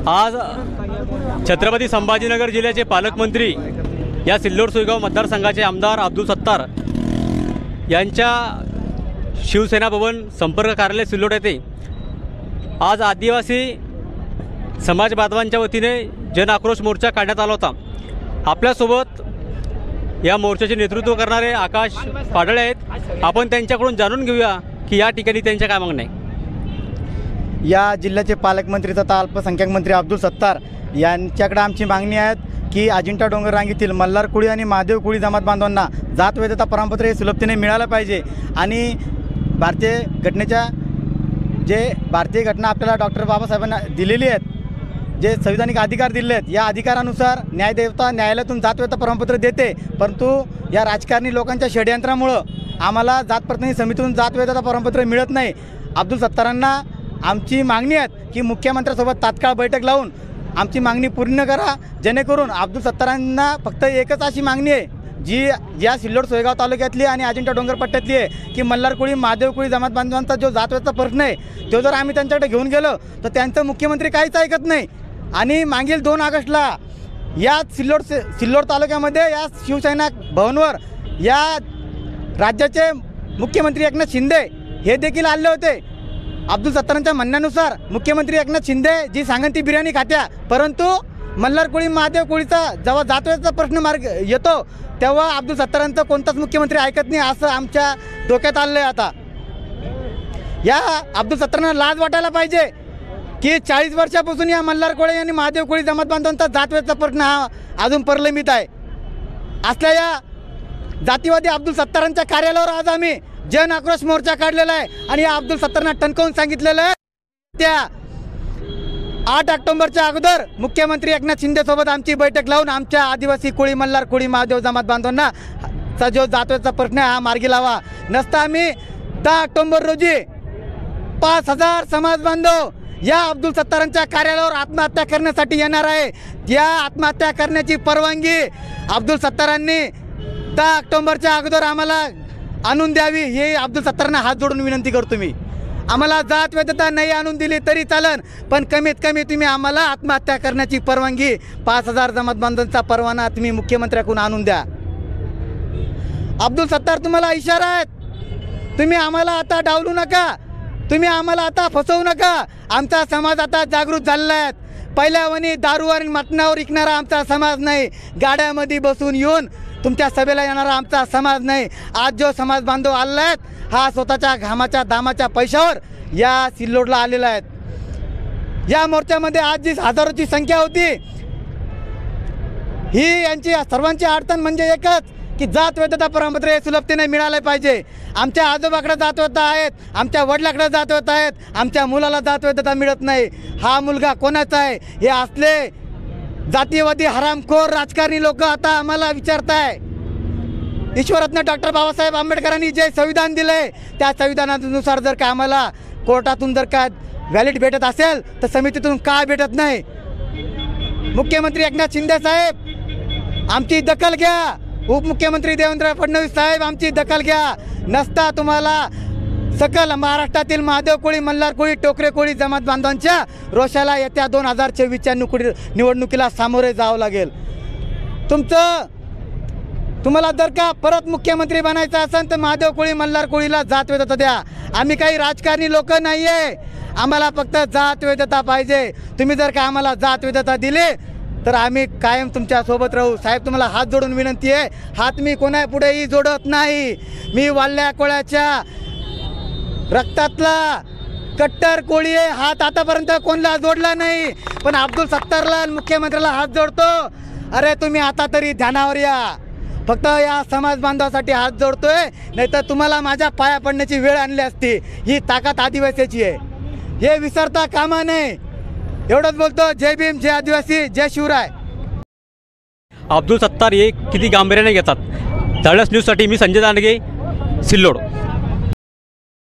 आज छत्रपती संभाजीनगर जिल्ह्याचे पालकमंत्री या सिल्लोड सोयगाव मतदारसंघाचे आमदार अब्दुल सत्तार यांच्या शिवसेना भवन संपर्क कार्यालय सिल्लोड येथे आज आदिवासी समाज बांधवांच्या वतीने जन आक्रोश मोर्चा काढण्यात आला होता। आपल्यासोबत या मोर्चाचे नेतृत्व करणारे आकाश पाडळे आहेत। आपण त्यांच्याकडून जाणून घेऊया की या ठिकाणी त्यांच्या काय मागण्या आहे। या जिल्ह्याचे पालकमंत्री तथा अल्पसंख्याक मंत्री अब्दुल सत्तार यांच्याकडे आमची मागणी आहे की अजिंठा डोंगर रांगेतील मल्हार कोळी आणि महादेव कोळी जमात बांधवांना जात वैधता प्रमाणपत्र हे सुलभतेने मिळालं पाहिजे आणि भारतीय घटना आपल्याला डॉक्टर बाबासाहेबांना दिलेली आहेत, जे संविधानिक अधिकार दिले आहेत, या अधिकारानुसार न्यायदेवता न्यायालयातून जात वैधता प्रमाणपत्र देते। परंतु या राजकारणी लोकांच्या षडयंत्रामुळं आम्हाला जात प्रतिनिधी समितीतून जात वैधता प्रमाणपत्र मिळत नाही। अब्दुल सत्तारांना आमची मागणी आहे की मुख्यमंत्र्यांसोबत तात्काळ बैठक लावून आमची मागणी पूर्ण करा, जेणेकरून अब्दुल सत्तारांना फक्त एकच अशी मागणी आहे जी या सिल्लोड सोयगाव तालुक्यातली आणि अजिंठा डोंगर पट्ट्यातली आहे की मल्हार कोळी महादेव कोळी जमात बांधवांचा जो जातवेचा प्रश्न आहे तो जर आम्ही त्यांच्याकडे घेऊन गेलो तर त्यांचं मुख्यमंत्री काहीच ऐकत नाही। आणि मागील 2 ऑगस्टला या सिल्लोड तालुक्यामध्ये या शिवसेना भवनवर या राज्याचे मुख्यमंत्री एकनाथ शिंदे हे देखील आले होते। अब्दुल सत्तारांच्या म्हणण्यानुसार मुख्यमंत्री एकनाथ शिंदे जी सांगन ती बिर्याणी खात्या, परंतु मल्हार कोळी महादेव कोळीचा जेव्हा जातवेचा प्रश्न मार्ग येतो तेव्हा अब्दुल सत्तारांचं कोणताच मुख्यमंत्री ऐकत नाही असं आमच्या डोक्यात आलं आहे। आता या अब्दुल सत्तारांना लाज वाटायला पाहिजे की 40 वर्षापासून या मल्हार कोळी आणि महादेव कोळी जमात बांधवांचा जातवेचा प्रश्न हा अजून प्रलंबित आहे। असल्या या जातीवादी अब्दुल सत्तारांच्या कार्यालयावर आज आम्ही जन आक्रोश मोर्चा काढलेला आहे आणि या अब्दुल सत्तारांना टणकावून सांगितलेलं आहे त्या 8 ऑक्टोबरच्या अगोदर मुख्यमंत्री एकनाथ शिंदे सोबत आमची बैठक लावून आमच्या आदिवासी कोळी मल्हार कोळी महादेव जमात बांधवांना जो जातवेचा प्रश्न हा मार्गी लावा। नसता आम्ही 10 ऑक्टोबर रोजी 5000 समाज बांधव या अब्दुल सत्तारांच्या कार्यालयावर आत्महत्या करण्यासाठी येणार आहे। या आत्महत्या करण्याची परवानगी अब्दुल सत्तारांनी 10 ऑक्टोबरच्या अगोदर आम्हाला आणून द्यावी हे अब्दुल सत्तारांना हात जोडून विनंती करतो मी। आम्हाला जात वैधता नाही आणून दिली तरी चालन, पण कमीत कमी तुम्ही आम्हाला आत्महत्या करण्याची परवानगी 5000 जमात बांधवांचा परवाना तुम्ही मुख्यमंत्र्याकडून आणून द्या। अब्दुल सत्तार तुम्हाला इशारा आहेत, तुम्ही आम्हाला आता डावलू नका, तुम्ही आम्हाला आता फसवू नका। आमचा समाज आता जागृत झालेला आहे। पहिल्यावानी दारू आणि मटणावर विकणारा आमचा समाज नाही, गाड्यामध्ये बसून येऊन तुमच्या सभेला येणारा आमचा समाज नाही। आज जो समाज बांधव आलेला आहे हा स्वतःच्या घामाच्या दामाच्या पैशावर या सिल्लोडला आलेला आहे। या मोर्चामध्ये आज जी हजारोची संख्या होती ही यांची सर्वांची अडचण म्हणजे एकच की जात वैधता प्रमाणपत्र हे सुलभतेने मिळाले पाहिजे। आमच्या आजोबाकडे जात वैधता आहेत, आमच्या वडिलाकडे जात वैधता आहेत, आमच्या मुलाला जात वैधता मिळत नाही। हा मुलगा कोणाचा आहे हे असले जातीवादी हरामखोर राजकारणी लोक आता आम्हाला विचारताय। ईश्वररत्न डॉक्टर बाबासाहेब आंबेडकरांनी जे संविधान दिले त्या संविधानानुसार जर का आम्हाला कोर्टातून जर का व्हॅलिड भेटत असेल तर समितीतून का भेटत नाही? मुख्यमंत्री एकनाथ शिंदे साहेब आमची दखल घ्या, उपमुख्यमंत्री देवेंद्र फडणवीस साहेब आमची दखल घ्या। नसता तुम्हाला सकल महाराष्ट्रातील महादेव कोळी मल्हार कोळी टोकरे कोळी जमात बांधवांच्या रोषाला येत्या 2024च्या निवडणुकीला सामोरे जावं लागेल। तुम्हाला जर का परत मुख्यमंत्री बनायचं असेल तर महादेव कोळी मल्हार कोळीला जात वैधता द्या। आम्ही काही राजकारणी लोक नाही आहे, आम्हाला फक्त जात वैधता पाहिजे। तुम्ही जर का आम्हाला जात वैधता दिली तर आम्ही कायम तुमच्या सोबत राहू। साहेब तुम्हाला हात जोडून विनंती आहे, हात मी कोणापुढेही जोडत नाही। मी वाल्या कोळ्याच्या रक्तातला कट्टर कोळी आहे, हात आतापर्यंत कोणाला जोडला नाही, पण अब्दुल सत्तारला मुख्यमंत्र्याला हात जोडतो। अरे तुम्ही आता तरी ध्यानावर या, फक्त या समाज बांधवासाठी हात जोडतोय, नाहीतर तुम्हाला माझ्या पाया पडण्याची वेळ आणली असती। ही ताकद आदिवासीची आहे, हे विसरता कामा नये। एवढंच बोलतो। जय भीम, जय आदिवासी, जय शिवराय। अब्दुल सत्तार हे किती गांभीर्याने घेतात। तळस न्यूजसाठी मी संजय दांडगे, सिल्लोड।